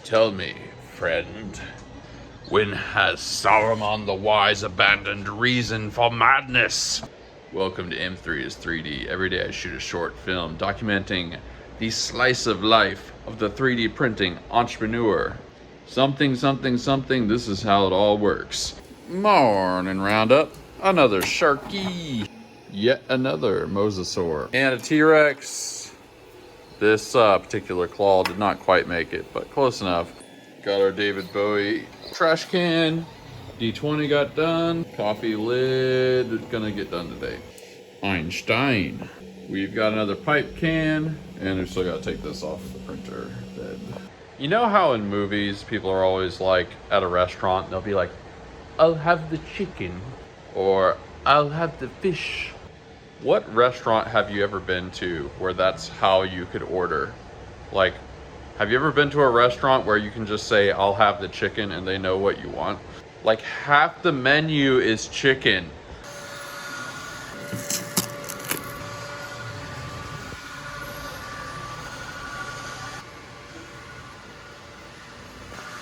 Tell me, friend, when has Saruman the Wise abandoned reason for madness? Welcome to M3 is 3D. Every day I shoot a short film documenting the slice of life of the 3D printing entrepreneur. Something, this is how it all works. Morning roundup, another Sharky, yet another Mosasaur, and a T-Rex. This particular claw did not quite make it, but close enough. Got our David Bowie trash can. D20 got done. Coffee lid gonna get done today. Einstein. We've got another pipe can, and we still gotta take this off the printer bed. You know how in movies people are always like at a restaurant, they'll be like, I'll have the chicken, or I'll have the fish. What restaurant have you ever been to where that's how you could order? Like, have you ever been to a restaurant where you can just say, I'll have the chicken, and they know what you want? Like, half the menu is chicken.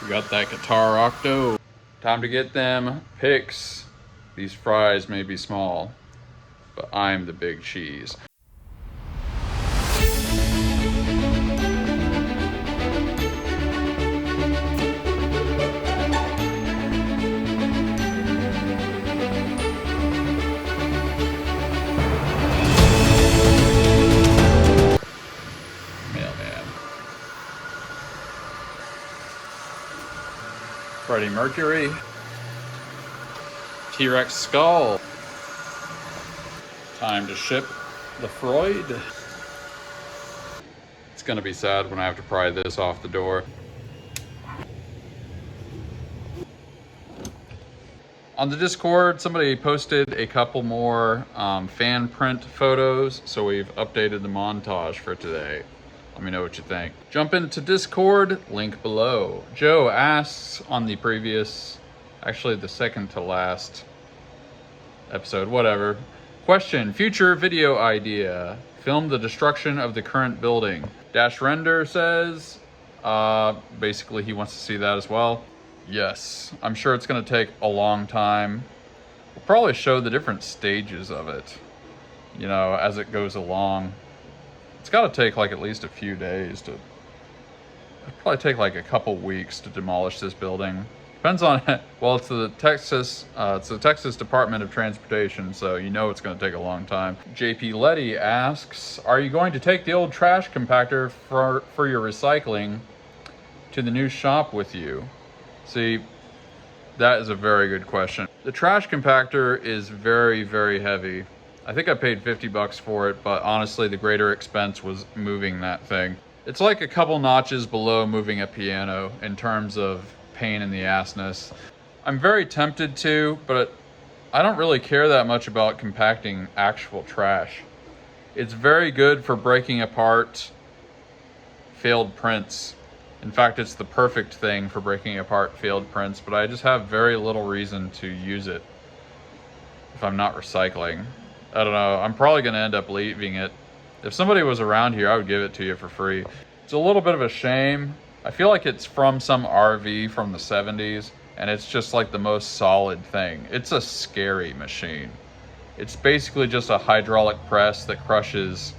We got that guitar octo. Time to get them pics. These fries may be small, but I'm the big cheese. Mailman. Freddie Mercury. T-Rex skull. Time to ship the Freud. It's gonna be sad when I have to pry this off the door. On the Discord, somebody posted a couple more fan print photos, so we've updated the montage for today. Let me know what you think. Jump into Discord, link below. Joe asks on the previous, actually the second to last episode, whatever. Question, future video idea. Film the destruction of the current building. Dash Render says, basically he wants to see that as well. Yes, I'm sure it's gonna take a long time. We'll probably show the different stages of it, you know, as it goes along. It's gotta take like at least a few days to, it'll probably take like a couple weeks to demolish this building. Depends on, well, it's the Texas Department of Transportation, so you know it's going to take a long time. JP Letty asks, are you going to take the old trash compactor for your recycling to the new shop with you? See, that is a very good question. The trash compactor is very, very heavy. I think I paid 50 bucks for it, but honestly, the greater expense was moving that thing. It's like a couple notches below moving a piano in terms of pain in the assness. I'm very tempted to, but I don't really care that much about compacting actual trash. It's very good for breaking apart failed prints. In fact, it's the perfect thing for breaking apart failed prints, but I just have very little reason to use it if I'm not recycling. I don't know, I'm probably gonna end up leaving it. If somebody was around here, I would give it to you for free. It's a little bit of a shame. I feel like it's from some RV from the 70s, and it's just like the most solid thing. It's a scary machine. It's basically just a hydraulic press that crushes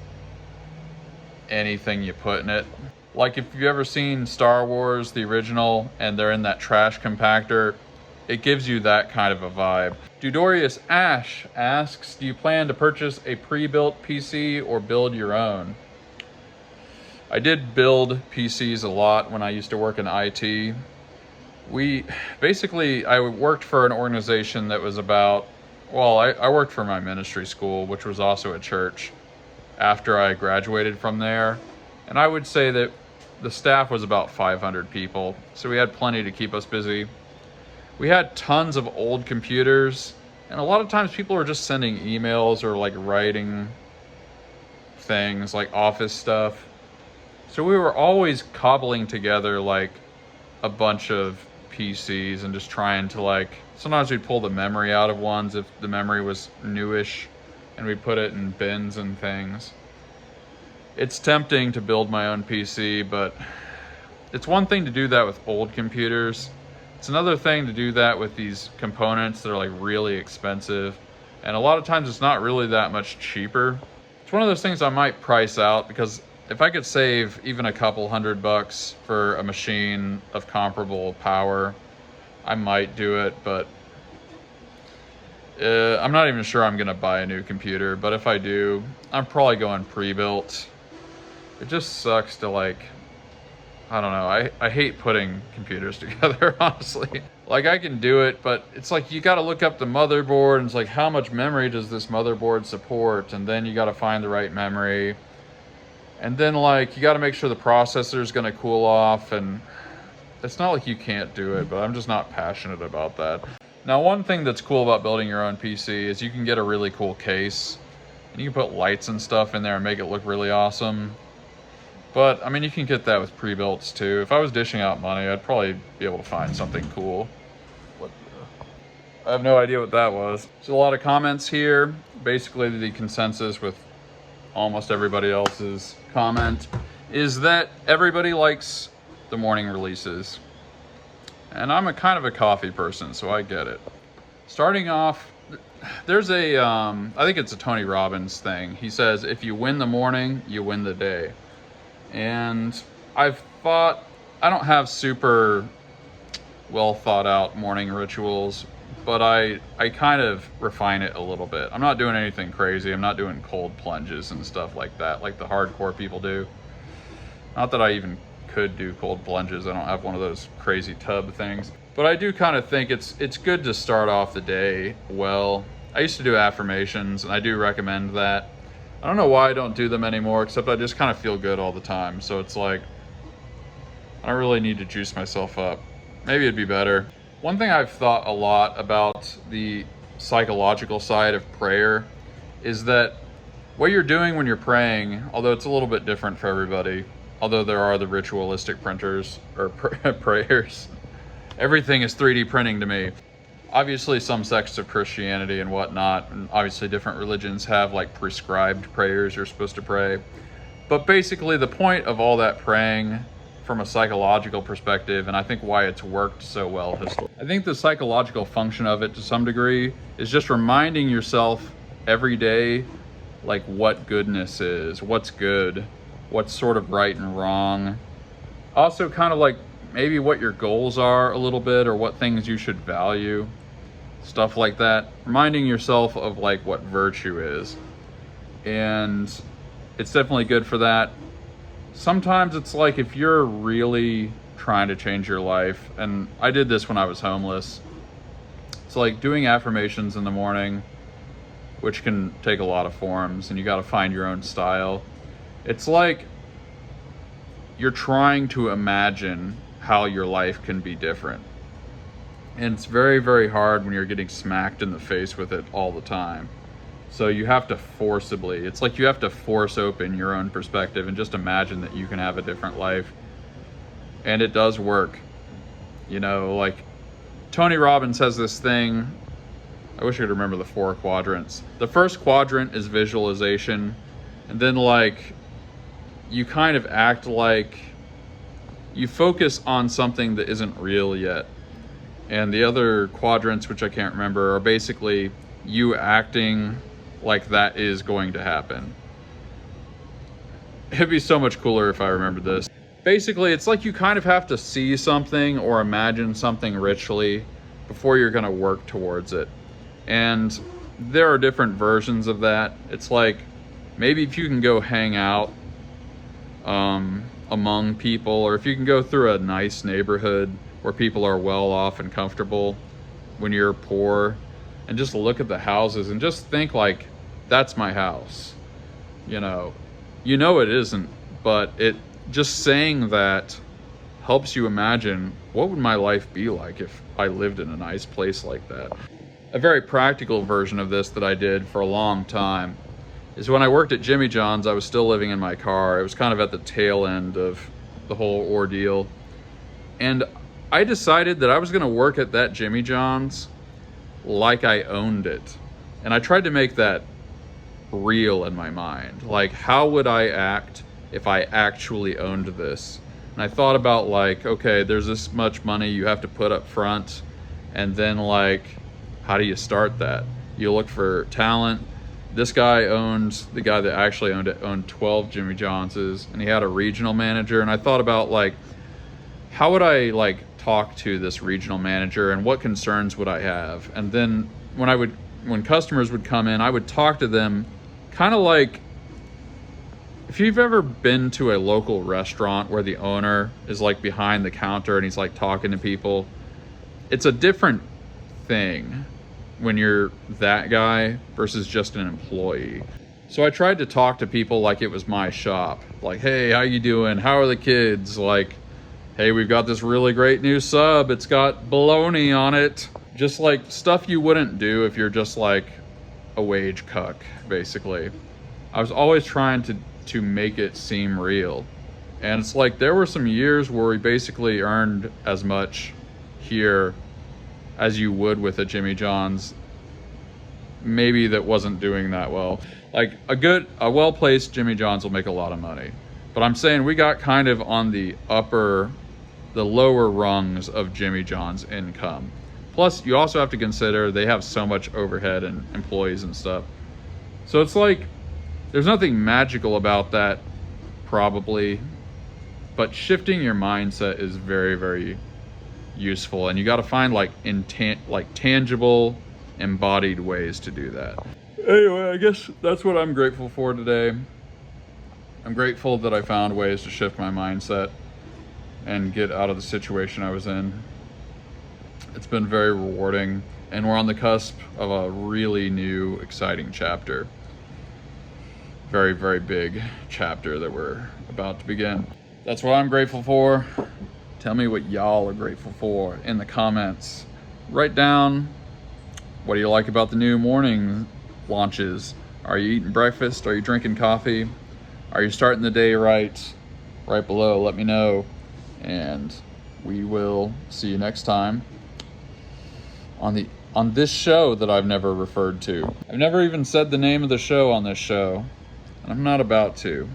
anything you put in it. Like if you've ever seen Star Wars, the original, and they're in that trash compactor, it gives you that kind of a vibe. Dudorius Ash asks, do you plan to purchase a pre-built PC or build your own? I did build PCs a lot when I used to work in IT. I worked for an organization that was about, well, I worked for my ministry school, which was also a church after I graduated from there. And I would say that the staff was about 500 people. So we had plenty to keep us busy. We had tons of old computers, and a lot of times people were just sending emails or like writing things like office stuff. So we were always cobbling together like a bunch of PCs and just trying to like, sometimes we'd pull the memory out of ones if the memory was newish, and we'd put it in bins and things. It's tempting to build my own PC, but it's one thing to do that with old computers. It's another thing to do that with these components that are like really expensive. And a lot of times it's not really that much cheaper. It's one of those things I might price out, because if I could save even a couple $100 for a machine of comparable power, I might do it, but I'm not even sure I'm gonna buy a new computer. But if I do, I'm probably going pre-built. It just sucks to like, I don't know, I hate putting computers together, honestly. Like, I can do it, but it's like you gotta look up the motherboard, and it's like, how much memory does this motherboard support? And then you gotta find the right memory. And then like, you gotta make sure the processor is gonna cool off, and it's not like you can't do it, but I'm just not passionate about that. Now, one thing that's cool about building your own PC is you can get a really cool case, and you can put lights and stuff in there and make it look really awesome. But, I mean, you can get that with pre-builts too. If I was dishing out money, I'd probably be able to find something cool. I have no idea what that was. There's a lot of comments here. Basically, the consensus with almost everybody else's comment is that everybody likes the morning releases. And I'm a kind of a coffee person, so I get it. Starting off, there's a, I think it's a Tony Robbins thing. He says, if you win the morning, you win the day. And I've thought, I don't have super well thought out morning rituals, but I kind of refine it a little bit. I'm not doing anything crazy. I'm not doing cold plunges and stuff like that, like the hardcore people do. Not that I even could do cold plunges. I don't have one of those crazy tub things. But I do kind of think it's good to start off the day well. I used to do affirmations, and I do recommend that. I don't know why I don't do them anymore, except I just kind of feel good all the time. So it's like, I don't really need to juice myself up. Maybe it'd be better. One thing I've thought a lot about the psychological side of prayer is that what you're doing when you're praying, although it's a little bit different for everybody, although there are the ritualistic printers or prayers, everything is 3D printing to me. Obviously, some sects of Christianity and whatnot, and obviously different religions have like prescribed prayers you're supposed to pray. But basically, the point of all that praying from a psychological perspective, and I think why it's worked so well historically, I think the psychological function of it to some degree is just reminding yourself every day like what goodness is, what's good, what's sort of right and wrong. Also kind of like maybe what your goals are a little bit, or what things you should value. Stuff like that. Reminding yourself of like what virtue is. And it's definitely good for that. Sometimes it's like if you're really trying to change your life, and I did this when I was homeless. It's like doing affirmations in the morning, which can take a lot of forms, and you got to find your own style. It's like you're trying to imagine how your life can be different. And it's very, very hard when you're getting smacked in the face with it all the time. So you have to forcibly, it's like you have to force open your own perspective and just imagine that you can have a different life. And it does work. You know, like Tony Robbins has this thing, I wish I could remember the 4 quadrants. The first quadrant is visualization. And then like, you kind of act like you focus on something that isn't real yet. And the other quadrants, which I can't remember, are basically you acting like that is going to happen. It'd be so much cooler if I remembered this. Basically, it's like you kind of have to see something or imagine something ritually before you're gonna work towards it. And there are different versions of that. It's like, maybe if you can go hang out among people, or if you can go through a nice neighborhood where people are well off and comfortable when you're poor, and just look at the houses and just think like, that's my house. You know it isn't, but it just saying that helps you imagine, what would my life be like if I lived in a nice place like that? A very practical version of this that I did for a long time is when I worked at Jimmy John's. I was still living in my car. It was kind of at the tail end of the whole ordeal. And I decided that I was gonna work at that Jimmy John's like I owned it. And I tried to make that real in my mind. Like, how would I act if I actually owned this? And I thought about like, okay, there's this much money you have to put up front, and then like, how do you start that? You look for talent. This guy the guy that actually owned it, owned 12 Jimmy John's, and he had a regional manager. And I thought about like, how would I like talk to this regional manager and what concerns would I have? And then when customers would come in, I would talk to them kind of like, if you've ever been to a local restaurant where the owner is like behind the counter and he's like talking to people, it's a different thing when you're that guy versus just an employee. So I tried to talk to people like it was my shop. Like, hey, how you doing? How are the kids? Like, hey, we've got this really great new sub. It's got bologna on it. Just like stuff you wouldn't do if you're just like a wage cuck, basically. I was always trying to make it seem real. And it's like there were some years where we basically earned as much here as you would with a Jimmy John's, maybe that wasn't doing that well. Like a well-placed Jimmy John's will make a lot of money. But I'm saying we got kind of on the lower rungs of Jimmy John's income. Plus, you also have to consider they have so much overhead and employees and stuff. So it's like, there's nothing magical about that, probably, but shifting your mindset is very, very useful, and you got to find like tangible, embodied ways to do that. Anyway, I guess that's what I'm grateful for today. I'm grateful that I found ways to shift my mindset and get out of the situation I was in. It's been very rewarding, and we're on the cusp of a really new, exciting chapter. Very, very big chapter that we're about to begin. That's what I'm grateful for. Tell me what y'all are grateful for in the comments. Write down, what do you like about the new morning launches? Are you eating breakfast? Are you drinking coffee? Are you starting the day right? Right below, let me know. And we will see you next time on this show that I've never referred to. I've never even said the name of the show on this show. And I'm not about to.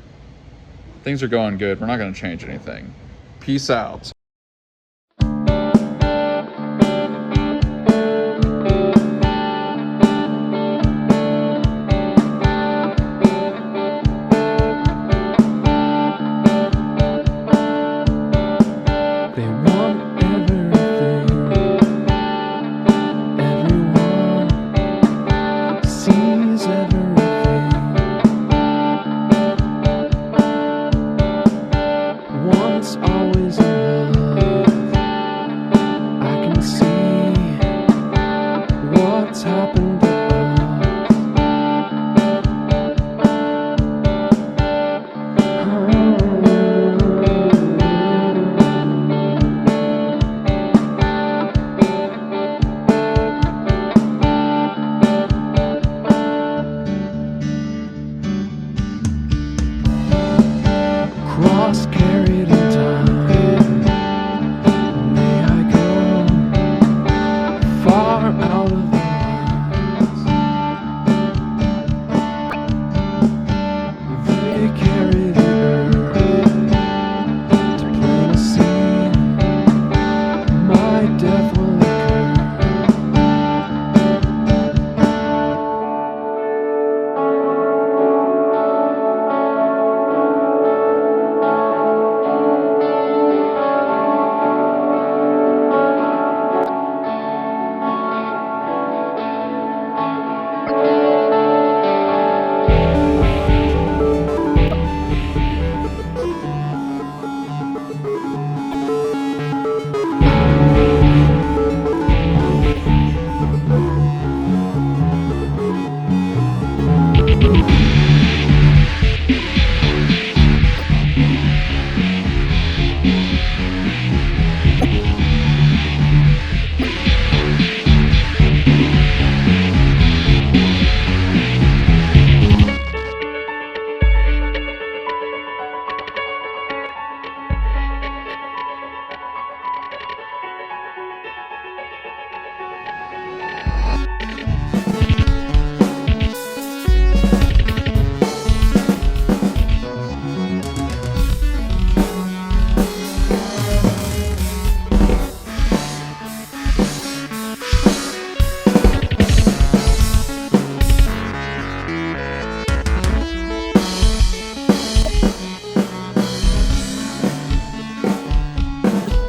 Things are going good. We're not going to change anything. Peace out. They want everything. Everyone sees everything. Once, always, and